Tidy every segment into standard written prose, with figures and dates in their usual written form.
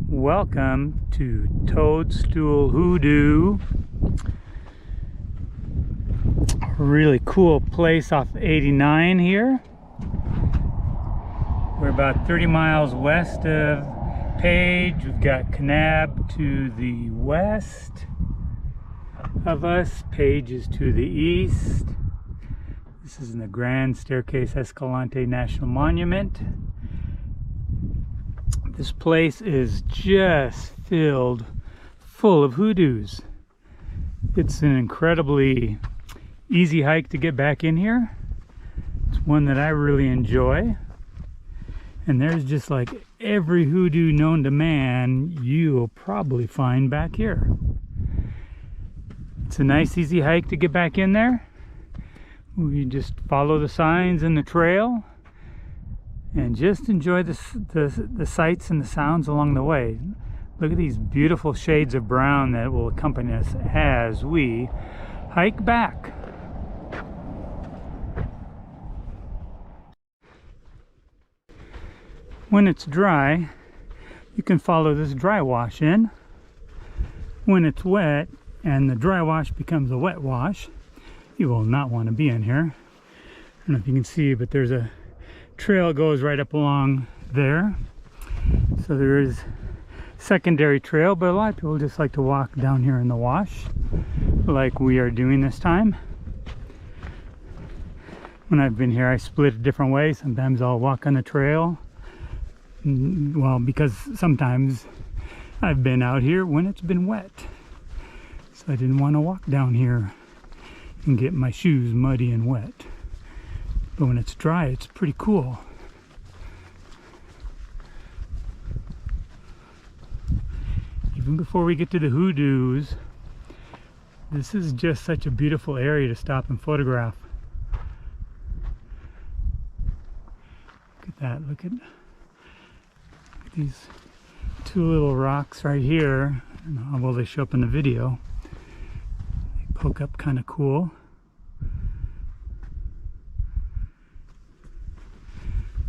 Welcome to Toadstool Hoodoo. A really cool place off 89 here. We're about 30 miles west of Page. We've got Kanab to the west of us. Page is to the east. This is in the Grand Staircase Escalante National Monument. This place is just filled full of hoodoos. It's an incredibly easy hike to get back in here. It's one that I really enjoy. And there's just like every hoodoo known to man you'll probably find back here. It's a nice easy hike to get back in there. We just follow the signs and the trail and just enjoy the sights and the sounds along the way. Look at these beautiful shades of brown that will accompany us as we hike back. When it's dry, you can follow this dry wash in. When it's wet and the dry wash becomes a wet wash, you will not want to be in here. I don't know if you can see, but there's a trail goes right up along there. So there is secondary trail, but a lot of people just like to walk down here in the wash like we are doing this time. When I've been here, I split a different way. Sometimes I'll walk on the trail. Well, because sometimes I've been out here when it's been wet. So I didn't want to walk down here and get my shoes muddy and wet. But when it's dry, it's pretty cool. Even before we get to the hoodoos, this is just such a beautiful area to stop and photograph. Look at that, look at these two little rocks right here. I don't know how well they show up in the video. They poke up kind of cool.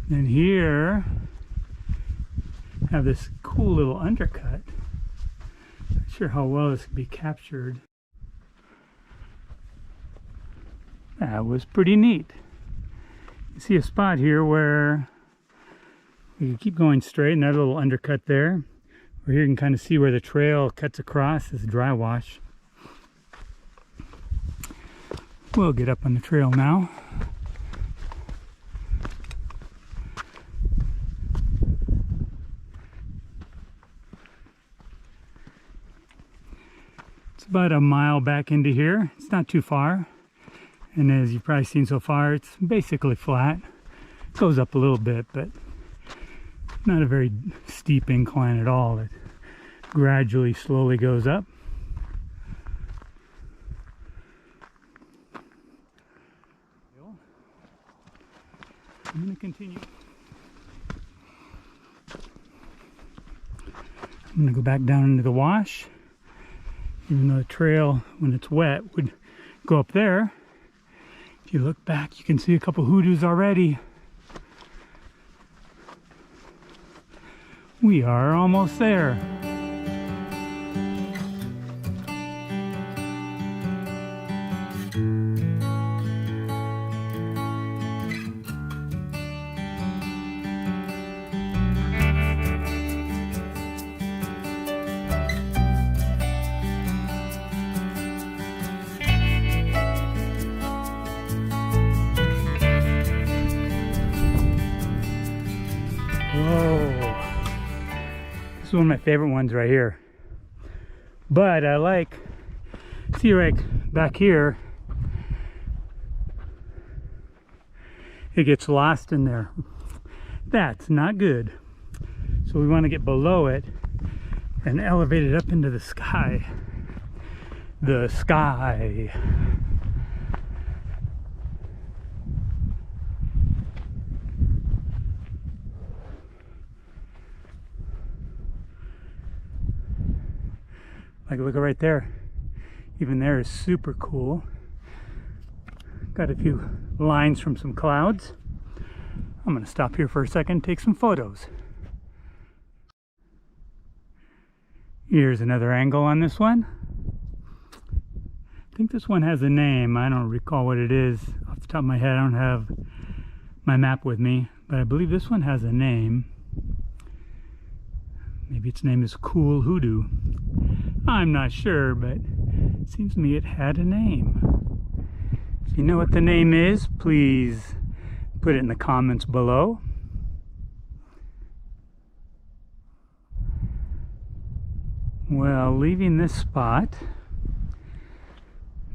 And here have this cool little undercut. Not sure how well this can be captured. That was pretty neat. You see a spot here where you can keep going straight, and that little undercut there. Or here you can kind of see where the trail cuts across this dry wash. We'll get up on the trail now. About a mile back into here. It's not too far, and as you've probably seen so far, it's basically flat. It goes up a little bit, but not a very steep incline at all. It gradually, slowly goes up. I'm going to continue. I'm going to go back down into the wash. Even though the trail, when it's wet, would go up there. If you look back, you can see a couple hoodoos already. We are almost there. This is one of my favorite ones right here. But I like, see right back here, it gets lost in there. That's not good. So we want to get below it and elevate it up into the sky. The sky. Like, look right there. Even there is super cool. Got a few lines from some clouds. I'm going to stop here for a second and take some photos. Here's another angle on this one. I think this one has a name. I don't recall what it is off the top of my head. I don't have my map with me, but I believe this one has a name. Maybe its name is Cool Hoodoo. I'm not sure, but it seems to me it had a name. If you know what the name is, please put it in the comments below. Well, leaving this spot,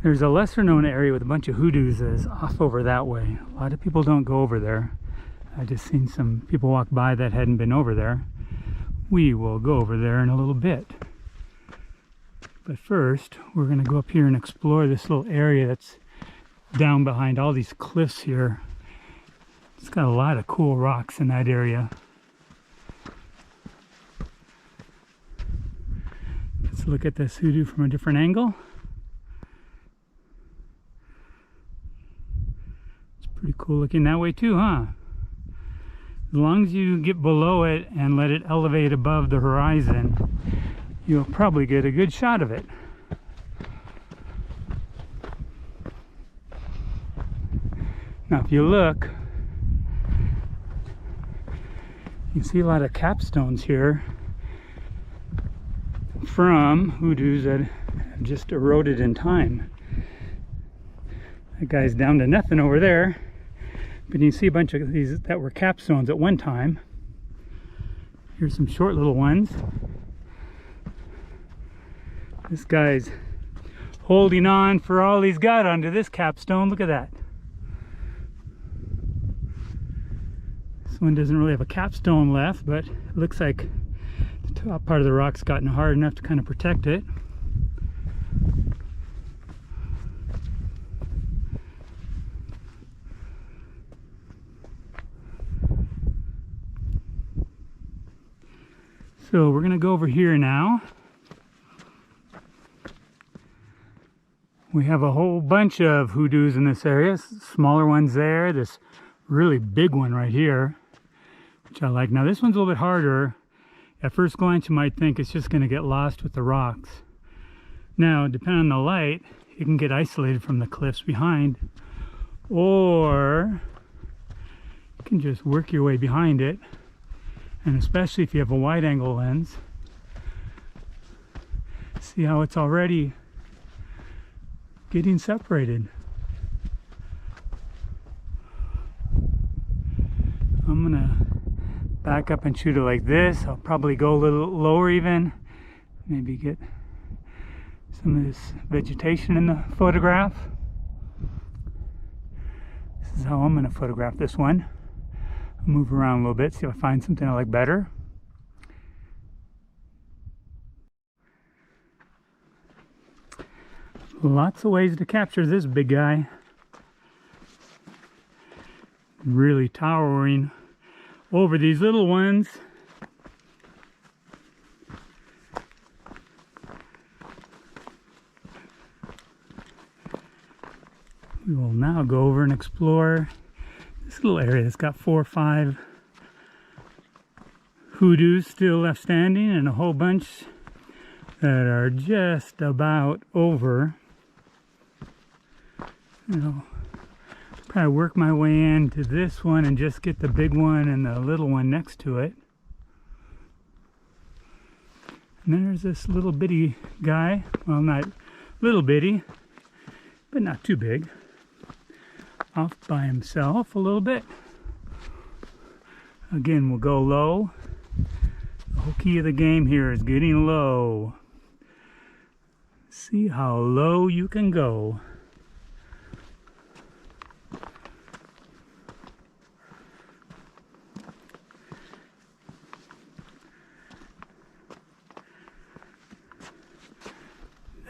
there's a lesser known area with a bunch of hoodoos that's off over that way. A lot of people don't go over there. I just seen some people walk by that hadn't been over there. We will go over there in a little bit. But first, we're going to go up here and explore this little area that's down behind all these cliffs here. It's got a lot of cool rocks in that area. Let's look at this hoodoo from a different angle. It's pretty cool looking that way too, huh? As long as you get below it and let it elevate above the horizon, you'll probably get a good shot of it. Now if you look, you can see a lot of capstones here from hoodoos that have just eroded in time. That guy's down to nothing over there, but you can see a bunch of these that were capstones at one time. Here's some short little ones. This guy's holding on for all he's got onto this capstone. Look at that. This one doesn't really have a capstone left, but it looks like the top part of the rock's gotten hard enough to kind of protect it. So we're going to go over here now. We have a whole bunch of hoodoos in this area. Smaller ones there, this really big one right here, which I like. Now this one's a little bit harder. At first glance you might think it's just going to get lost with the rocks. Now depending on the light, it can get isolated from the cliffs behind, or you can just work your way behind it. And especially if you have a wide angle lens, see how it's already getting separated. I'm gonna back up and shoot it like this. I'll probably go a little lower even, maybe get some of this vegetation in the photograph. This is how I'm gonna photograph this one. I'll move around a little bit, see if I find something I like better. Lots of ways to capture this big guy. Really towering over these little ones. We will now go over and explore this little area that's got 4 or 5 hoodoos still left standing, and a whole bunch that are just about over. I'll probably work my way into this one and just get the big one and the little one next to it. And then there's this little bitty guy. Well, not little bitty, but not too big. Off by himself a little bit. Again, we'll go low. The whole key of the game here is getting low. See how low you can go.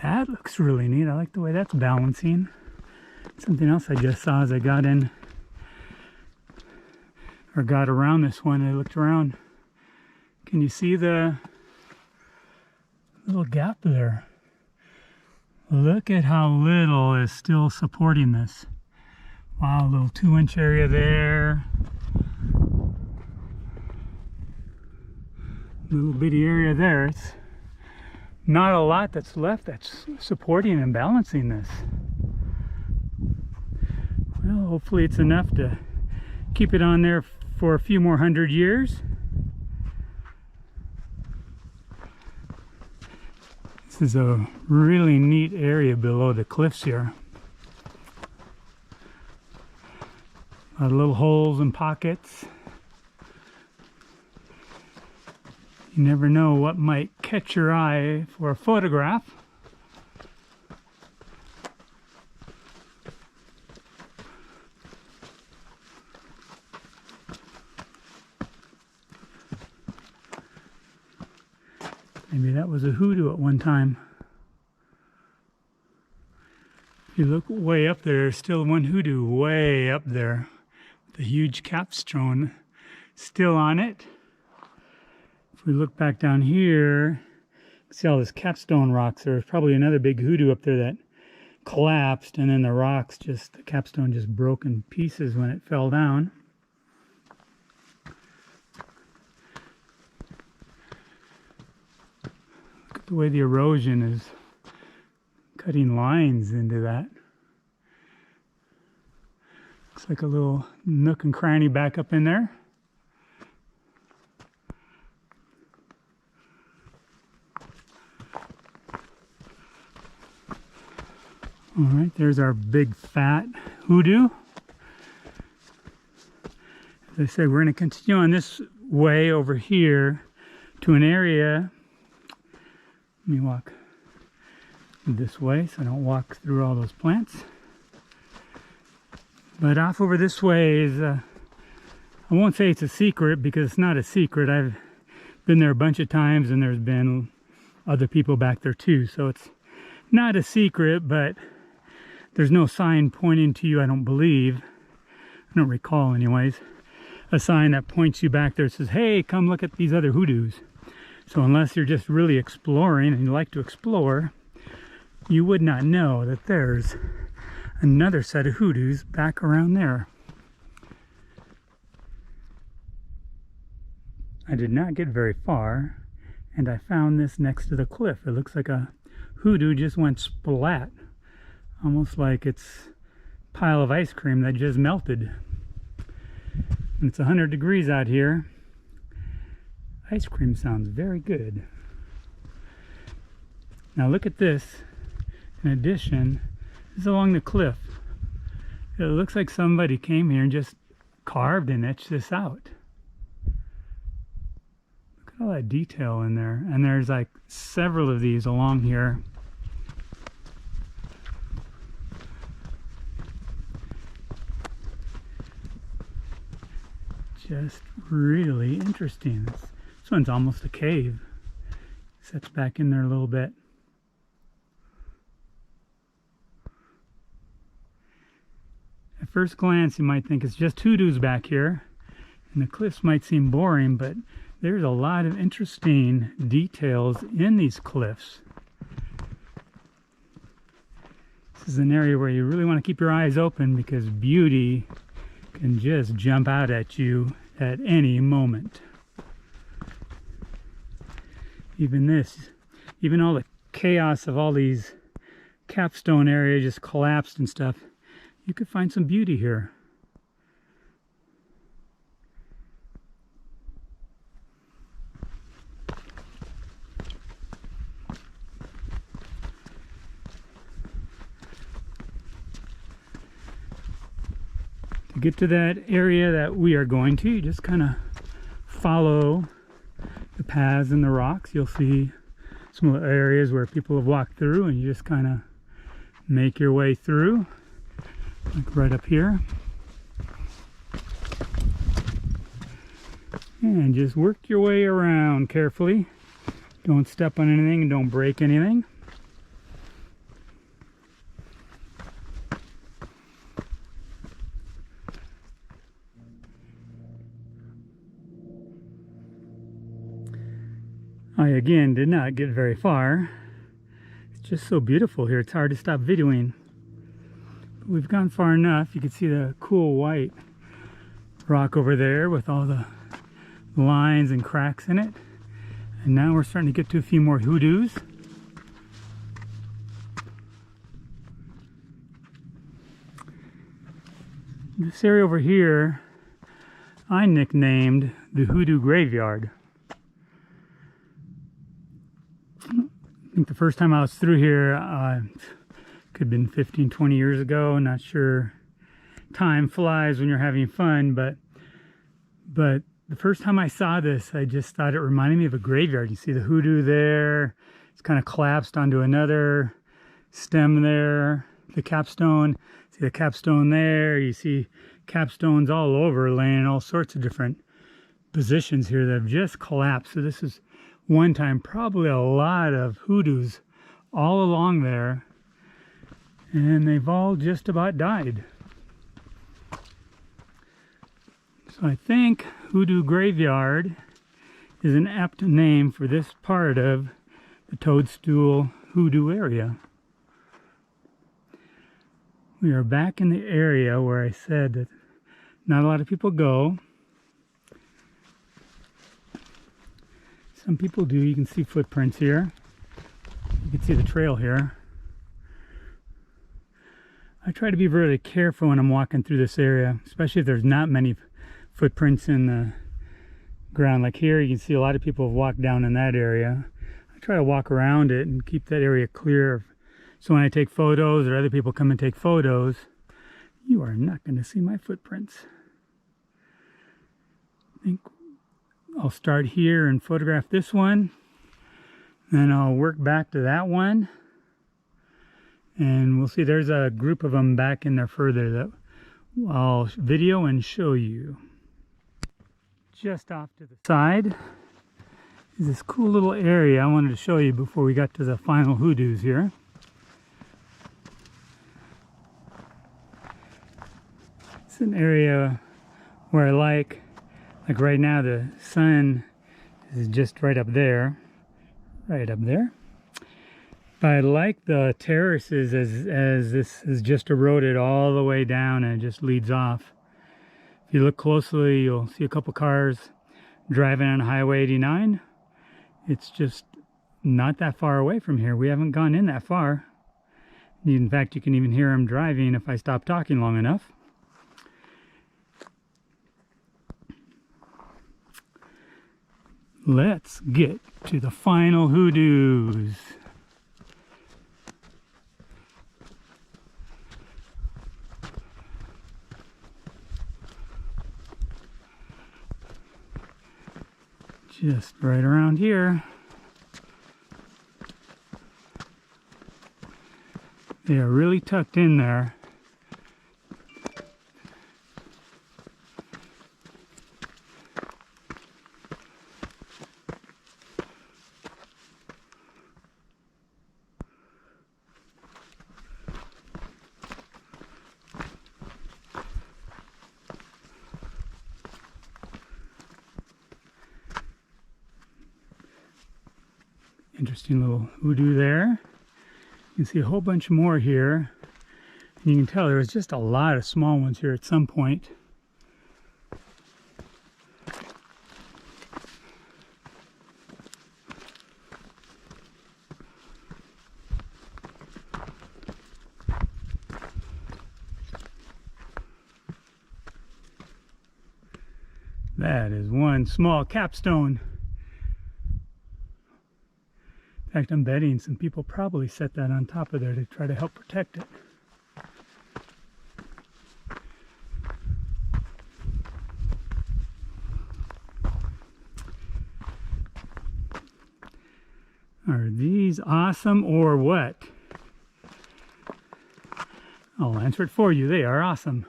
That looks really neat. I like the way that's balancing. Something else I just saw as I got in, or got around this one, I looked around. Can you see the little gap there? Look at how little is still supporting this. Wow, a little 2-inch area there. Little bitty area there. It's not a lot that's left that's supporting and balancing this. Well, hopefully it's enough to keep it on there for a few more 100 years. This is a really neat area below the cliffs here. A lot of little holes and pockets. You never know what might catch your eye for a photograph. Maybe that was a hoodoo at one time. If you look way up there, there's still one hoodoo way up there. The huge capstone still on it. If we look back down here, you can see all this capstone rocks. There's probably another big hoodoo up there that collapsed, and then the rocks just, the capstone just broke in pieces when it fell down. Look at the way the erosion is cutting lines into that. Looks like a little nook and cranny back up in there. All right, there's our big fat hoodoo. As I said, we're going to continue on this way over here to an area. Let me walk this way so I don't walk through all those plants. But off over this way is, I won't say it's a secret because it's not a secret. I've been there a bunch of times and there's been other people back there too. So it's not a secret, but there's no sign pointing to you, I don't believe. I don't recall anyways. A sign that points you back there says, hey, come look at these other hoodoos. So unless you're just really exploring and you like to explore, you would not know that there's another set of hoodoos back around there. I did not get very far, and I found this next to the cliff. It looks like a hoodoo just went splat, almost like it's a pile of ice cream that just melted. And it's 100 degrees out here. Ice cream sounds very good. Now look at this. In addition, this is along the cliff. It looks like somebody came here and just carved and etched this out. Look at all that detail in there. And there's like several of these along here. Just really interesting. This one's almost a cave. Sets back in there a little bit. At first glance, you might think it's just hoodoos back here, and the cliffs might seem boring, but there's a lot of interesting details in these cliffs. This is an area where you really want to keep your eyes open because beauty can just jump out at you at any moment. Even all the chaos of all these capstone areas just collapsed and stuff, you could find some beauty here. To get to that area that we are going to, you just kind of follow the paths and the rocks. You'll see some of the areas where people have walked through, and you just kind of make your way through, like right up here. And just work your way around carefully. Don't step on anything and don't break anything. I again did not get very far. It's just so beautiful here, it's hard to stop videoing. But we've gone far enough. You can see the cool white rock over there with all the lines and cracks in it. And now we're starting to get to a few more hoodoos. This area over here, I nicknamed the Hoodoo Graveyard. I think the first time I was through here, could have been 15, 20 years ago. Not sure. Time flies when you're having fun, but the first time I saw this, I just thought it reminded me of a graveyard. You see the hoodoo there. It's kind of collapsed onto another stem there. The capstone. See the capstone there. You see capstones all over, laying in all sorts of different positions here that have just collapsed. So this is one time probably a lot of hoodoos all along there, and they've all just about died. So I think Hoodoo Graveyard is an apt name for this part of the Toadstool Hoodoo area. We are back in the area where I said that not a lot of people go. Some people do. You can see footprints here. You can see the trail here. I try to be really careful when I'm walking through this area, especially if there's not many footprints in the ground. Like here, you can see a lot of people have walked down in that area. I try to walk around it and keep that area clear. So when I take photos or other people come and take photos, you are not going to see my footprints. I think I'll start here and photograph this one. Then I'll work back to that one. And we'll see, there's a group of them back in there further that I'll video and show you. Just off to the side is this cool little area I wanted to show you before we got to the final hoodoos here. It's an area where I like right now the sun is just right up there. But I like the terraces as this is just eroded all the way down and it just leads off. If you look closely, you'll see a couple cars driving on Highway 89. It's just not that far away from here. We haven't gone in that far. In fact, you can even hear them driving if I stop talking long enough. Let's get to the final hoodoos. Just right around here. They are really tucked in there. Interesting little hoodoo there. You can see a whole bunch more here. And you can tell there was just a lot of small ones here at some point. That is one small capstone. In fact, I'm betting some people probably set that on top of there to try to help protect it. Are these awesome or what? I'll answer it for you. They are awesome.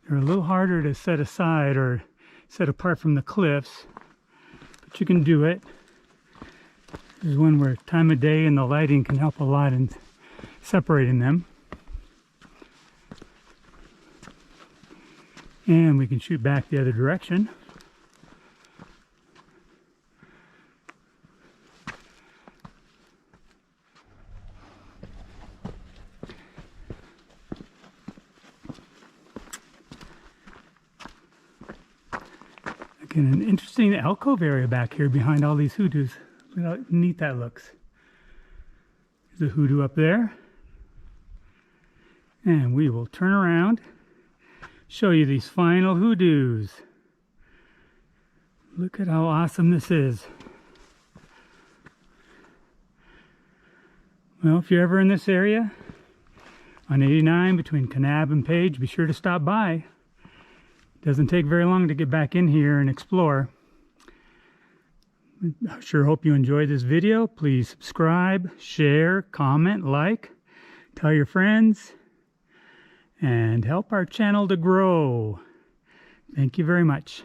They're a little harder to set aside or set apart from the cliffs. But you can do it. This is one where time of day and the lighting can help a lot in separating them. And we can shoot back the other direction. Again, an interesting alcove area back here behind all these hoodoos. Look how neat that looks. There's a hoodoo up there. And we will turn around, show you these final hoodoos. Look at how awesome this is. Well, if you're ever in this area on 89 between Kanab and Page, be sure to stop by. Doesn't take very long to get back in here and explore. I sure hope you enjoyed this video. Please subscribe, share, comment, like, tell your friends, and help our channel to grow. Thank you very much.